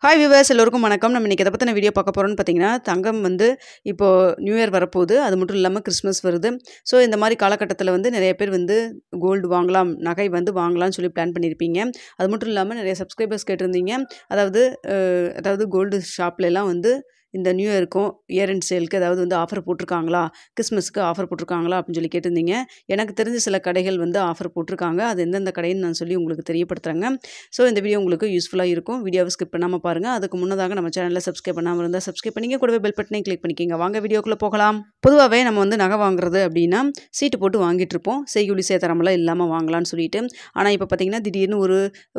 Hi viewers எல்லோருக்கும் வணக்கம். நம்ம இன்றைக்கி எதை பற்றின வீடியோ பார்க்க போகிறோம்னு பார்த்தீங்கன்னா, தங்கம் வந்து இப்போது நியூ இயர் வரப்போகுது. அது மட்டும் இல்லாமல் கிறிஸ்மஸ் வருது. ஸோ இந்த மாதிரி காலகட்டத்தில் வந்து நிறைய பேர் வந்து கோல்டு வாங்கலாம், நகை வந்து வாங்கலாம்னு சொல்லி பிளான் பண்ணியிருப்பீங்க. அது மட்டும் இல்லாமல் நிறைய சப்ஸ்கிரைபர்ஸ் கேட்டிருந்தீங்க. அதாவது கோல்டு ஷாப்லலாம் வந்து இந்த நியூ இயருக்கும் இயர் எண்ட் சேலுக்கு ஏதாவது வந்து ஆஃபர் போட்டிருக்காங்களா, கிறிஸ்மஸ்க்கு ஆஃபர் போட்டிருக்காங்களா அப்படின்னு சொல்லி கேட்டிருந்தீங்க. எனக்கு தெரிஞ்ச சில கடைகள் வந்து ஆஃபர் போட்டிருக்காங்க. அது எந்தெந்த கடைன்னு நான் சொல்லி உங்களுக்கு தெரியப்படுத்துகிறேங்க. ஸோ இந்த வீடியோ உங்களுக்கு யூஸ்ஃபுல்லாக இருக்கும். வீடியோவை ஸ்கிப் பண்ணாமல் பாருங்கள். அதுக்கு முன்னதாக நம்ம சேனலில் சப்ஸ்கிரைப் பண்ணாமல் இருந்தால் சப்ஸ்கிரைப் பண்ணிங்க, கூடவே பெல் பட்டனையும் கிளிக் பண்ணிக்கிங்க. வாங்க வீடியோக்குள்ளே போகலாம். பொதுவாகவே நம்ம வந்து நகை வாங்குறது அப்படின்னா சீட்டு போட்டு வாங்கிட்டு இருப்போம், செய்கூலி சேதாரமெல்லாம் இல்லாமல் வாங்கலாம்னு சொல்லிட்டு. ஆனால் இப்போ பார்த்தீங்கன்னா திடீர்னு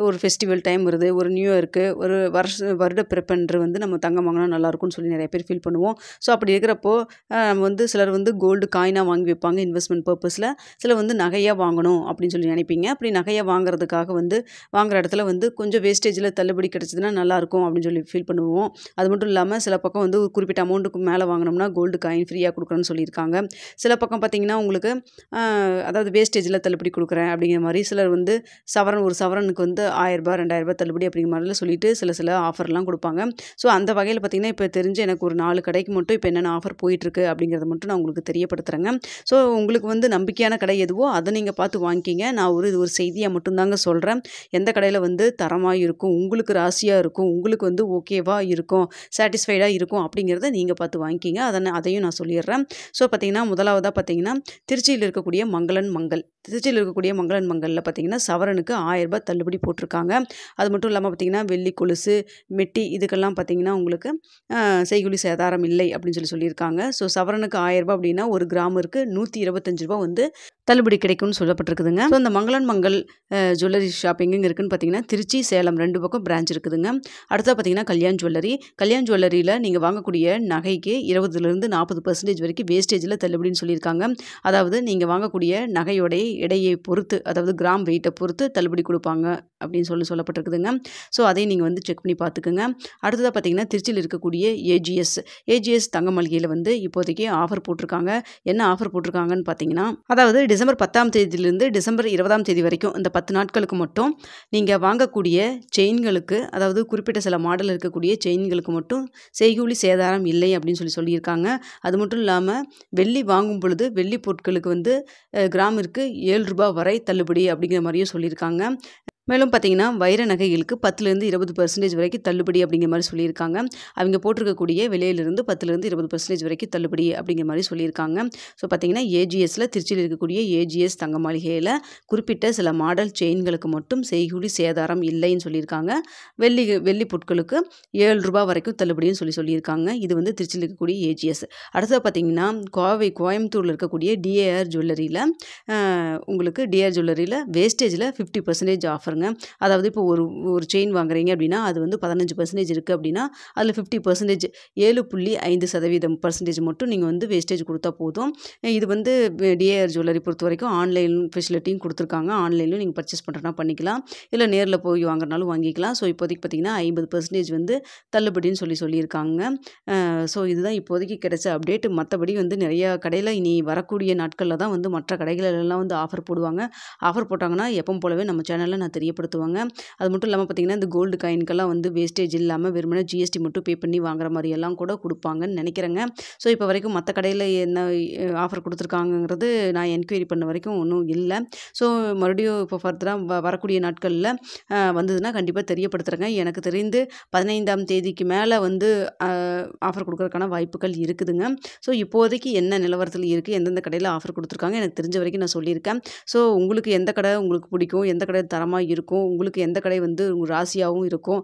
ஒரு ஃபெஸ்டிவல் டைம் வருது, ஒரு நியூ இயருக்கு, ஒரு வருட பிறப்பன்று வந்து நம்ம தங்கம் வாங்கினா நல்லாயிருக்கும்னு சொல்லி நிறைய பேர் ஃபீல் பண்ணுவோம். ஸோ அப்படி இருக்கிறப்போ நம்ம வந்து சிலர் வந்து கோல்டு காயினாக வாங்கி வைப்பாங்க இன்வெஸ்ட்மெண்ட் பர்பஸில். சிலர் வந்து நகையாக வாங்கணும் அப்படின்னு சொல்லி நினைப்பீங்க. அப்படி நகையாக வாங்குறதுக்காக வந்து வாங்குற இடத்துல வந்து கொஞ்சம் வேஸ்டேஜில் தள்ளுபடி கிடச்சிதுன்னா நல்லாயிருக்கும் அப்படின்னு சொல்லி ஃபீல் பண்ணுவோம். அது மட்டும் இல்லாமல் சில பக்கம் வந்து ஒரு குறிப்பிட்ட அமௌண்ட்டுக்கு மேலே வாங்கினோம்னா கோல்டு காயின் ஃப்ரீயாக கொடுக்குறேன்னு சொல்லியிருக்காங்க. சில பக்கம் பார்த்திங்கன்னா உங்களுக்கு அதாவது வேஸ்டேஜில் தள்ளுபடி கொடுக்குறேன் அப்படிங்கிற மாதிரி சிலர் வந்து ஒரு சவரனுக்கு வந்து 1000 ரூபாய் 2000 ரூபாய் தள்ளுபடி அப்படிங்கிற மாதிரிலாம் சொல்லிட்டு சில ஆஃபர்லாம் கொடுப்பாங்க. ஸோ அந்த வகையில் பார்த்திங்கன்னா இப்போ தெரிஞ்சு எனக்கு ஒரு 4 கடைக்கு மட்டும் இப்போ என்னென்ன ஆஃபர் போயிட்டுருக்கு அப்படிங்கிறத மட்டும் நான் உங்களுக்கு தெரியப்படுத்துகிறேங்க. ஸோ உங்களுக்கு வந்து நம்பிக்கையான கடை எதுவோ அதை நீங்கள் பார்த்து வாங்கிக்கிங்க. நான் இது ஒரு செய்தியாக மட்டும்தாங்க சொல்கிறேன். எந்த கடையில் வந்து தரமாக இருக்கும், உங்களுக்கு ராசியாக இருக்கும், உங்களுக்கு வந்து ஓகேவாக இருக்கும், சாட்டிஸ்ஃபைடாக இருக்கும் அப்படிங்கிறத நீங்கள் பார்த்து வாங்கிக்கிங்க. அதையும் நான் சொல்லிடுறேன். ஸோ பார்த்திங்கன்னா முதலாவதாக பார்த்திங்கன்னா திருச்சியில் இருக்கக்கூடிய மங்களன் மங்கலில் பார்த்திங்கன்னா சவரனுக்கு 1000 ரூபாய் தள்ளுபடி போட்டிருக்காங்க. அது மட்டும் இல்லாமல் பார்த்திங்கன்னா வெள்ளி கொலுசு, மெட்டி இதுக்கெல்லாம் பார்த்திங்கன்னா உங்களுக்கு செய்கூலி சேதாரம் இல்லை அப்படின்னு சொல்லியிருக்காங்க. ஸோ சவரனுக்கு 1000 ரூபாய் அப்படின்னா ஒரு கிராமிற்கு 125 ரூபாய் வந்து தள்ளுபடி கிடைக்கும்னு சொல்லப்பட்டிருக்குதுங்க. ஸோ இந்த மங்களன் மங்கள் ஜுவல்லரி ஷாப் எங்கெங்கே இருக்குதுன்னு பார்த்தீங்கன்னா திருச்சி, சேலம் 2 பக்கம் பிரான்ச் இருக்குதுங்க. அடுத்தது பார்த்தீங்கன்னா கல்யாண் ஜுவல்லரியில் நீங்கள் வாங்கக்கூடிய நகைக்கு 20% 40% வரைக்கும் வேஸ்டேஜில் தள்ளுபடின்னு சொல்லியிருக்காங்க. அதாவது நீங்கள் வாங்கக்கூடிய நகையோடைய எடையை பொறுத்து, அதாவது கிராம் வெயிட்டை பொறுத்து தள்ளுபடி கொடுப்பாங்க அப்படின்னு சொல்லப்பட்டிருக்குதுங்க. ஸோ அதையும் நீங்கள் வந்து செக் பண்ணி பார்த்துக்குங்க. அடுத்ததாக பார்த்தீங்கன்னா திருச்சியில் இருக்கக்கூடிய ஏஜிஎஸ் தங்க மளிகையில் வந்து இப்போதைக்கு ஆஃபர் போட்டிருக்காங்க. என்ன ஆஃபர் போட்டிருக்காங்கன்னு பார்த்தீங்கன்னா, அதாவது டிசம்பர் 10ஆம் தேதியிலிருந்து டிசம்பர் 20ஆம் தேதி வரைக்கும் இந்த 10 நாட்களுக்கு மட்டும் நீங்கள் வாங்கக்கூடிய செயின்களுக்கு, அதாவது குறிப்பிட்ட சில மாடல் இருக்கக்கூடிய செயின்களுக்கு மட்டும் செய்கூலி சேதாரம் இல்லை அப்படின்னு சொல்லியிருக்காங்க. அது மட்டும் இல்லாமல் வெள்ளி வாங்கும் பொழுது வெள்ளி பொருட்களுக்கு வந்து கிராமிற்கு 7 ரூபாய் வரை தள்ளுபடி அப்படிங்கிற மாதிரியும் சொல்லியிருக்காங்க. மேலும் பார்த்தீங்கன்னா வைர நகைகளுக்கு 10% 20% வரைக்கும் தள்ளுபடி அப்படிங்கிற மாதிரி சொல்லியிருக்காங்க. அவங்க போட்டிருக்கக்கூடிய விலையிலிருந்து 10% 20% வரைக்கும் தள்ளுபடி அப்படிங்கிற மாதிரி சொல்லியிருக்காங்க. ஸோ பார்த்தீங்கன்னா ஏஜிஎஸில் திருச்சியில் இருக்கக்கூடிய ஏஜிஎஸ் தங்க மாளிகையில் குறிப்பிட்ட சில மாடல் செயின்களுக்கு மட்டும் செய்கூலி சேதாரம் இல்லைன்னு சொல்லியிருக்காங்க. வெள்ளி பொருட்களுக்கு 7 ரூபாய் வரைக்கும் தள்ளுபடின்னு சொல்லியிருக்காங்க. இது வந்து திருச்சியில் இருக்கக்கூடிய ஏஜிஎஸ். அடுத்தது பார்த்தீங்கன்னா கோயம்புத்தூரில் இருக்கக்கூடிய டிஏஆர் ஜுவல்லரியில் வேஸ்டேஜில் 50% ஆஃபர். அதாவது இப்போ ஒரு செயின் வாங்குறீங்க அப்படின்னா அது வந்து 15% இருக்குது அப்படின்னா அதில் 50% 7.5% மட்டும் நீங்கள் வந்து வேஸ்டேஜ் கொடுத்தா போதும். இது வந்து டிஏஆர் ஜுவல்லரி பொறுத்த வரைக்கும் ஆன்லைன் ஃபெசிலிட்டியும் கொடுத்துருக்காங்க. ஆன்லைன்லையும் நீங்கள் பர்ச்சேஸ் பண்ணுறனா பண்ணிக்கலாம், இல்லை நேரில் போய் வாங்குறனாலும் வாங்கிக்கலாம். ஸோ இப்போதைக்கு பார்த்தீங்கன்னா 50% வந்து தள்ளுபடின்னு சொல்லியிருக்காங்க. ஸோ இதுதான் இப்போதைக்கு கிடைச்ச அப்டேட். மற்றபடி வந்து நிறையா கடையில் இனி வரக்கூடிய நாட்களில் தான் வந்து மற்ற கடைகளெல்லாம் வந்து ஆஃபர் போடுவாங்க. ஆஃபர் போட்டாங்கன்னா எப்போ போலவே நம்ம சேனலில் நான் தெரியப்படுத்துவாங்க. அது மட்டும் இல்லாமல் பார்த்திங்கன்னா இந்த கோல்டு காயின்கெல்லாம் வந்து வேஸ்டேஜ் இல்லாமல் வெறுமனே ஜிஎஸ்டி மட்டும் பே பண்ணி வாங்குற மாதிரியெல்லாம் கூட கொடுப்பாங்கன்னு நினைக்கிறேங்க. ஸோ இப்போ வரைக்கும் மற்ற கடையில் என்ன ஆஃபர் கொடுத்துருக்காங்கங்கிறது நான் என்கொயரி பண்ண வரைக்கும் ஒன்றும் இல்லை. ஸோ மறுபடியும் இப்போ ஃபர்தராக வரக்கூடிய நாட்களில் வந்ததுன்னா கண்டிப்பாக தெரியப்படுத்துகிறேங்க. எனக்கு தெரிந்து 15ஆம் தேதிக்கு மேலே வந்து ஆஃபர் கொடுக்குறதுக்கான வாய்ப்புகள் இருக்குதுங்க. ஸோ இப்போதைக்கு என்ன நிலவரத்தில் இருக்குது, எந்தெந்த கடையில் ஆஃபர் கொடுத்துருக்காங்க எனக்கு தெரிஞ்ச வரைக்கும் நான் சொல்லியிருக்கேன். ஸோ உங்களுக்கு எந்த கடை உங்களுக்கு பிடிக்கும், எந்த கடை தரமாக இருக்கும், உங்களுக்கு எந்த கடை வந்து உங்கள் ராசியாகவும் இருக்கும்,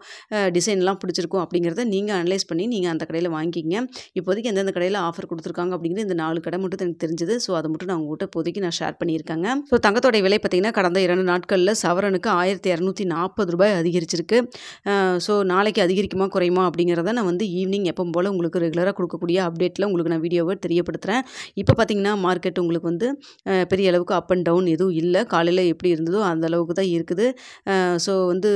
டிசைன்லாம் பிடிச்சிருக்கும் அப்படிங்கிறத நீங்கள் அனலைஸ் பண்ணி நீங்கள் அந்த கடையில் வாங்கிக்கிங்க. இப்போதைக்கு எந்தெந்த கடையில் ஆஃபர் கொடுத்துருக்காங்க அப்படிங்கிற இந்த 4 கடை மட்டும் எனக்கு தெரிஞ்சது. ஸோ அதை மட்டும் நான் உங்கள்கிட்ட இப்போதைக்கு நான் ஷேர் பண்ணியிருக்கேங்க. ஸோ தங்கத்தோடைய விலை பார்த்திங்கன்னா கடந்த 2 நாட்களில் சவரனுக்கு 1240 ரூபாய் அதிகரிச்சிருக்கு. ஸோ நாளைக்கு அதிகரிக்குமா குறையுமா அப்படிங்கிறத நான் வந்து ஈவினிங் எப்பவும் போல் உங்களுக்கு ரெகுலராக கொடுக்கக்கூடிய அப்டேட்டில் உங்களுக்கு நான் வீடியோவை தெரியப்படுத்துகிறேன். இப்போ பார்த்திங்கன்னா மார்க்கெட் உங்களுக்கு வந்து பெரிய அளவுக்கு அப் அண்ட் டவுன் எதுவும் இல்லை. காலையில் எப்படி இருந்ததோ அந்த அளவுக்கு தான் இருக்குது. ஸோ வந்து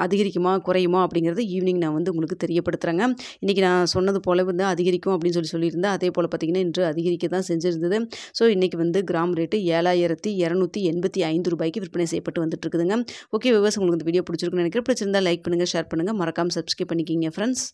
அதிகரிக்குமா குறையுமா அப்படிங்கிறது ஈவினிங் நான் வந்து உங்களுக்கு தெரியப்படுத்துகிறேங்க. இன்றைக்கி நான் சொன்னது போல வந்து அதிகரிக்கும் அப்படின்னு சொல்லியிருந்தேன். அதே போல் பார்த்திங்கன்னா இன்று அதிகரிக்க தான் செஞ்சிருந்தது. ஸோ இன்றைக்கி வந்து கிராம் ரேட்டு 7,285 ரூபாய்க்கு விற்பனை செய்யப்பட்டு வந்துட்டு இருக்குதுங்க. ஓகே வியூவர்ஸ், உங்களுக்கு இந்த வீடியோ பிடிச்சிருக்குன்னு நினைக்கிறேன். பிடிச்சிருந்தா லைக் பண்ணுங்கள், ஷேர் பண்ணுங்கள், மறக்காமல் சப்ஸ்கிரைப் பண்ணிக்கிங்க ஃப்ரெண்ட்ஸ்.